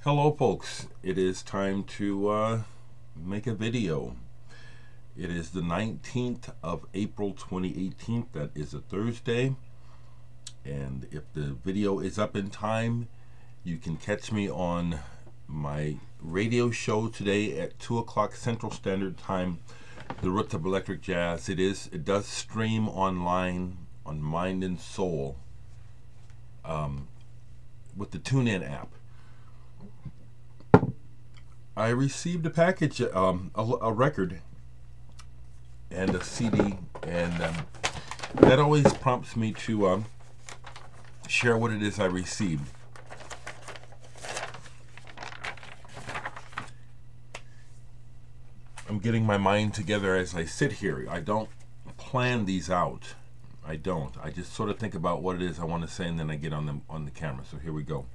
Hello folks, it is time to make a video. It is the 19th of April 2018. That is a Thursday, and if the video is up in time, you can catch me on my radio show today at 2 o'clock Central Standard Time, The Roots of Electric Jazz. It does stream online on Mind and Soul with the TuneIn app. I received a package, a record and a CD, and that always prompts me to share what it is I received. I'm getting my mind together as I sit here. I don't plan these out. I don't. I just sort of think about what it is I want to say, and then I get on the camera. So here we go.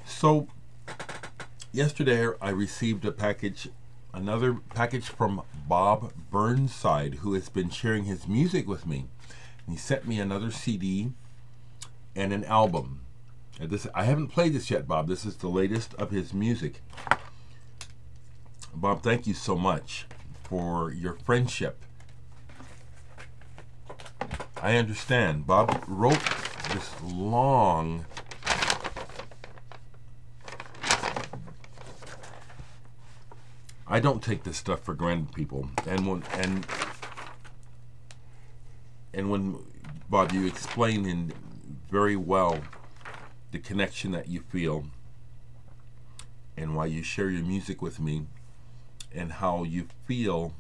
So yesterday I received a package, another package from Bob Burnside, who has been sharing his music with me. And he sent me another CD and an album. And I haven't played this yet, Bob. This is the latest of his music. Bob, thank you so much for your friendship. I understand. Bob wrote this long I don't take this stuff for granted, people. And when Bob, you explain in very well the connection that you feel and why you share your music with me and how you feel.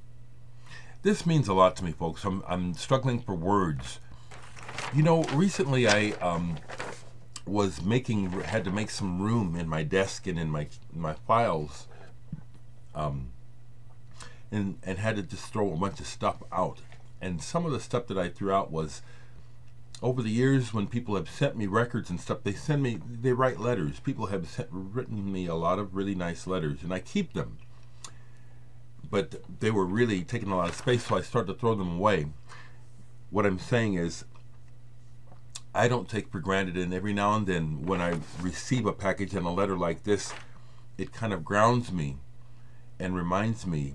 This means a lot to me, folks. I'm struggling for words. You know, recently I had to make some room in my desk and in my files. And had to just throw a bunch of stuff out. And some of the stuff that I threw out was, over the years when people have sent me records and stuff, they write letters. People have written me a lot of really nice letters, and I keep them. But they were really taking a lot of space, so I started to throw them away. What I'm saying is, I don't take for granted, and every now and then when I receive a package and a letter like this, it kind of grounds me and reminds me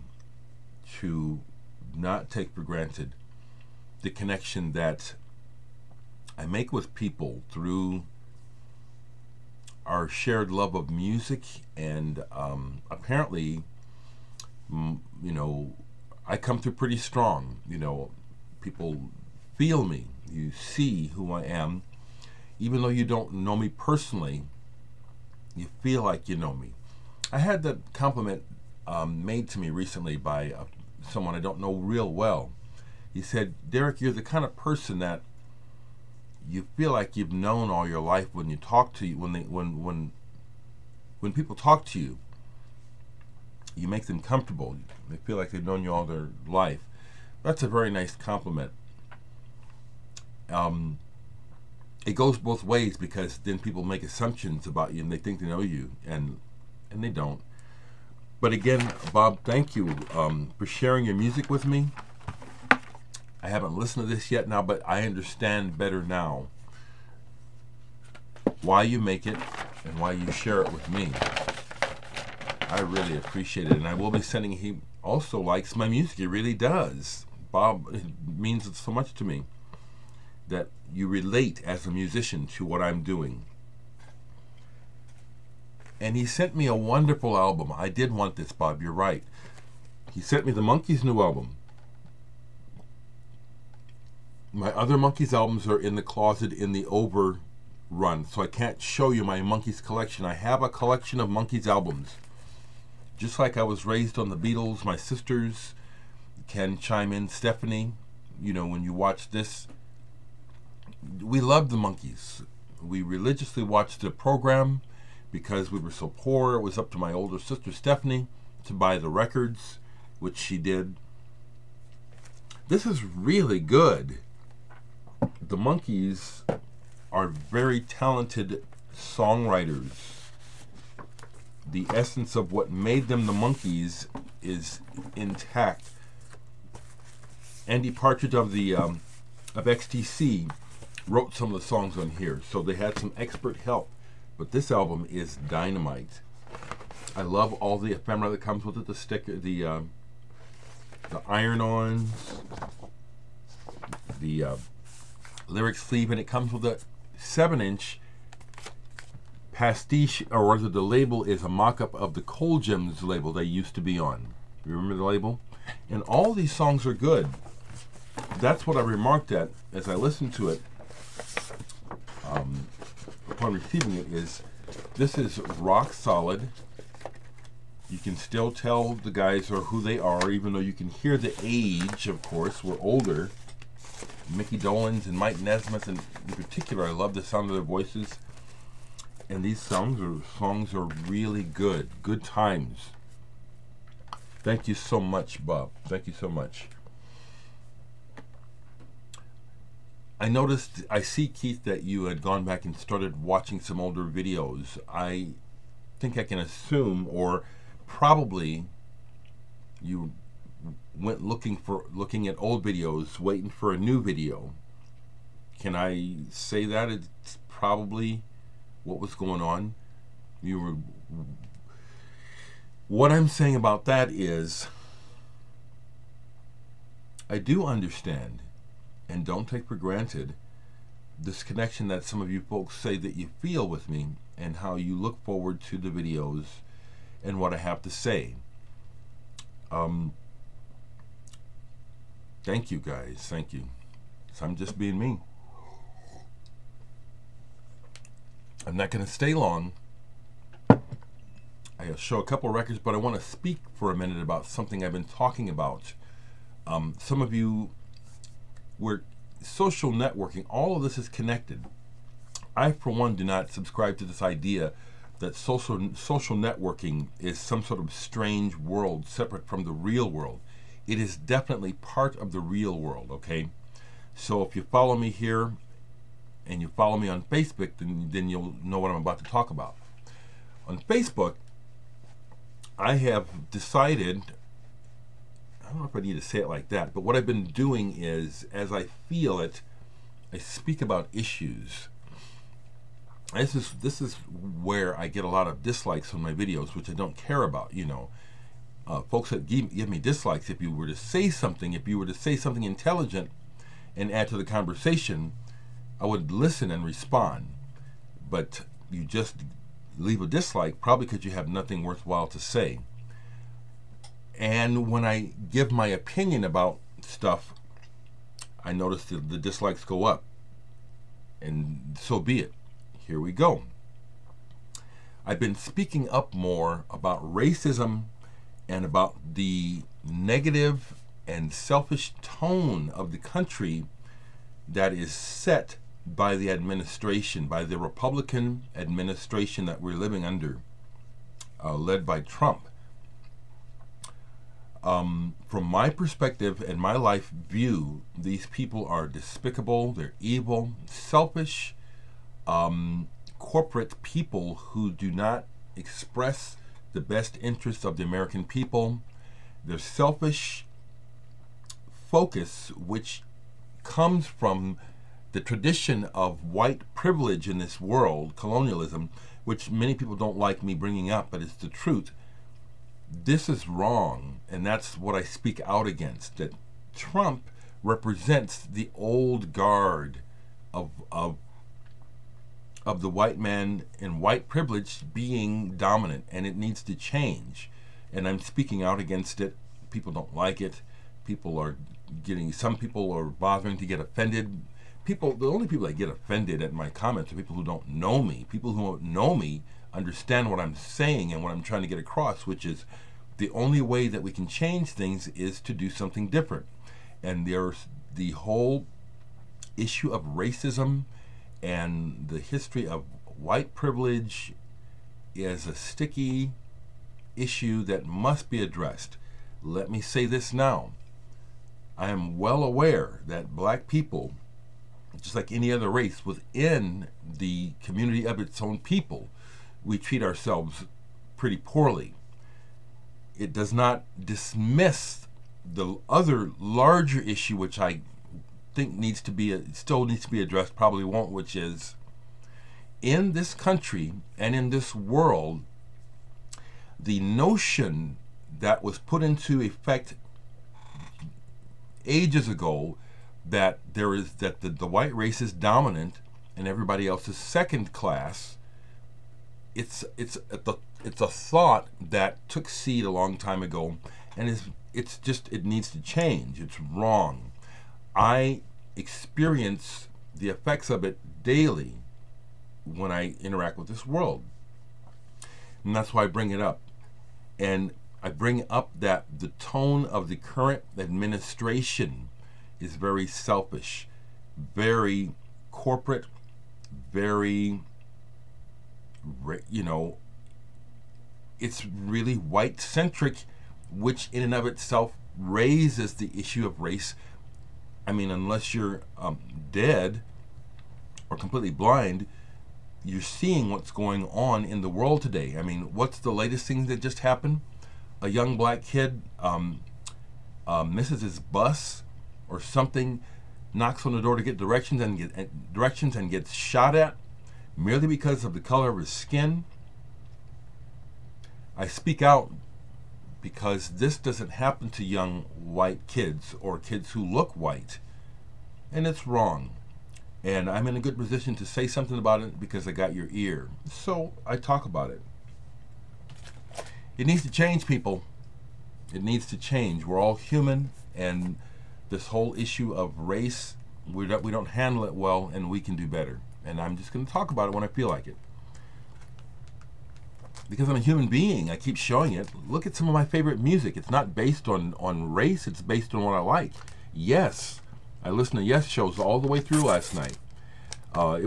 to not take for granted the connection that I make with people through our shared love of music. And apparently, you know, I come through pretty strong. You know, people feel me. You see who I am. Even though you don't know me personally, you feel like you know me. I had that compliment made to me recently by someone I don't know real well. He said, "Dereck, you're the kind of person that you feel like you've known all your life when you talk to you. When people talk to you, you make them comfortable. They feel like they've known you all their life." That's a very nice compliment. It goes both ways, because then people make assumptions about you and they think they know you, and they don't. But again, Bob, thank you for sharing your music with me. I haven't listened to this yet now, but I understand better now why you make it and why you share it with me. I really appreciate it, and I will be sending. He also likes my music. He really does. Bob, it means so much to me that you relate as a musician to what I'm doing. And he sent me a wonderful album. I did want this, Bob, you're right. He sent me the Monkees' new album. My other Monkees albums are in the closet in the overrun, so I can't show you my Monkees collection. I have a collection of Monkees albums. Just like I was raised on the Beatles, my sisters can chime in. Stephanie, you know, when you watch this, we loved the Monkees. We religiously watched the program. Because we were so poor, it was up to my older sister Stephanie to buy the records, which she did. This is really good. The Monkees are very talented songwriters. The essence of what made them the Monkees is intact. Andy Partridge of XTC wrote some of the songs on here, so they had some expert help but this album is dynamite. I love all the ephemera that comes with it, the sticker, the iron-ons, the lyric sleeve, and it comes with a 7-inch pastiche, or rather the label is a mock-up of the Cold Gems label they used to be on. You remember the label? And all these songs are good. That's what I remarked at as I listened to it upon receiving it, is this is rock solid. You can still tell the guys are who they are, even though you can hear the age, of course. We're older. Mickey Dolenz and Mike Nesmith, and in particular, I love the sound of their voices. And these songs are really good. Good times. Thank you so much, Bob. Thank you so much. I see, Keith, that you had gone back and started watching some older videos. I think I can assume, or probably you went looking at old videos, waiting for a new video. Can I say that? It's probably what was going on. What I'm saying about that is, I do understand and don't take for granted this connection that some of you folks say that you feel with me, and how you look forward to the videos and what I have to say. Thank you, guys. Thank you. So I'm just being me. I'm not going to stay long. I'll show a couple records, but I want to speak for a minute about something I've been talking about. Some of you were social networking. All of this is connected. I, for one, do not subscribe to this idea that social networking is some sort of strange world separate from the real world. It is definitely part of the real world, okay? So if you follow me here and you follow me on Facebook, then you'll know what I'm about to talk about. On Facebook, I have decided, I don't know if I need to say it like that, but what I've been doing is, as I feel it, I speak about issues. This is where I get a lot of dislikes on my videos, which I don't care about, you know. Folks that give me dislikes, if you were to say something intelligent and add to the conversation, I would listen and respond. But you just leave a dislike, probably because you have nothing worthwhile to say. And when I give my opinion about stuff, I notice the dislikes go up. And so be it. Here we go. I've been speaking up more about racism and about the negative and selfish tone of the country that is set by the administration, by the Republican administration that we're living under, led by Trump. From my perspective and my life view, these people are despicable, they're evil, selfish, corporate people who do not express the best interests of the American people. Their selfish focus, which comes from the tradition of white privilege in this world, colonialism, which many people don't like me bringing up, but it's the truth. This is wrong, and that's what I speak out against. That Trump represents the old guard of the white man and white privilege being dominant, and it needs to change. And I'm speaking out against it. People don't like it. Some people are bothering to get offended. The only people that get offended at my comments are people who don't know me. People who don't know me understand what I'm saying and what I'm trying to get across, which is the only way that we can change things is to do something different. And there's the whole issue of racism and the history of white privilege is a sticky issue that must be addressed. Let me say this now. I am well aware that black people, just like any other race within the community of its own people, we treat ourselves pretty poorly. It does not dismiss the other larger issue, which I think still needs to be addressed, probably won't, which is in this country and in this world, the notion that was put into effect ages ago that the white race is dominant and everybody else is second class, it's a thought that took seed a long time ago, and it needs to change. It's wrong. I experience the effects of it daily when I interact with this world, and that's why I bring it up. And I bring up that the tone of the current administration is very selfish, very corporate, very, it's really white-centric, which in and of itself raises the issue of race. I mean, unless you're dead or completely blind, you're seeing what's going on in the world today. I mean, what's the latest thing that just happened? A young black kid misses his bus or something, knocks on the door to get directions and gets shot at merely because of the color of his skin. I speak out because this doesn't happen to young white kids or kids who look white, and it's wrong. And I'm in a good position to say something about it because I got your ear. So I talk about it. It needs to change, people. It needs to change. We're all human, and this whole issue of race, we don't handle it well, and we can do better. And I'm just going to talk about it when I feel like it. Because I'm a human being, I keep showing it. Look at some of my favorite music. It's not based on race, it's based on what I like. Yes. I listened to Yes shows all the way through last night. I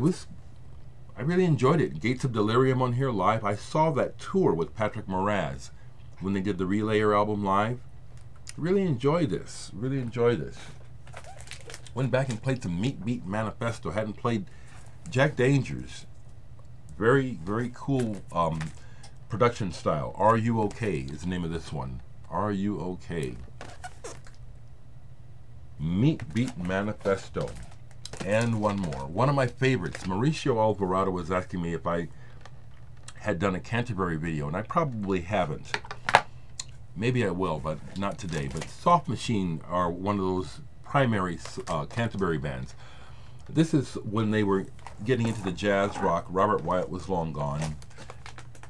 really enjoyed it. Gates of Delirium on here live. I saw that tour with Patrick Moraz when they did the Relayer album live. Really enjoy this. Really enjoy this. Went back and played some Meat Beat Manifesto. Hadn't played Jack Danger's. Very, very cool production style. Are You Okay is the name of this one. Are You Okay? Meat Beat Manifesto. And one more. One of my favorites. Mauricio Alvarado was asking me if I had done a Canterbury video, and I probably haven't. Maybe I will, but not today. But Soft Machine are one of those primary Canterbury bands. This is when they were getting into the jazz rock. Robert Wyatt was long gone.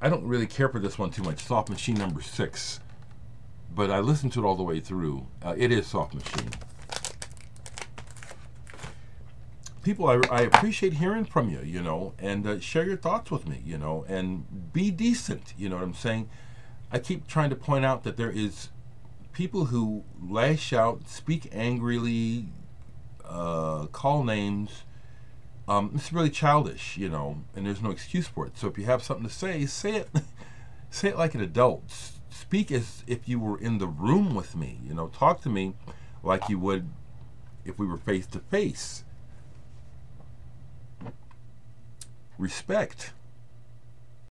I don't really care for this one too much. Soft Machine number 6. But I listened to it all the way through. It is Soft Machine. People, I appreciate hearing from you, and share your thoughts with me, and be decent, you know what I'm saying? I keep trying to point out that there is people who lash out, speak angrily, call names. It's really childish, and there's no excuse for it. So if you have something to say it, say it like an adult. Speak as if you were in the room with me, talk to me like you would if we were face to face. Respect.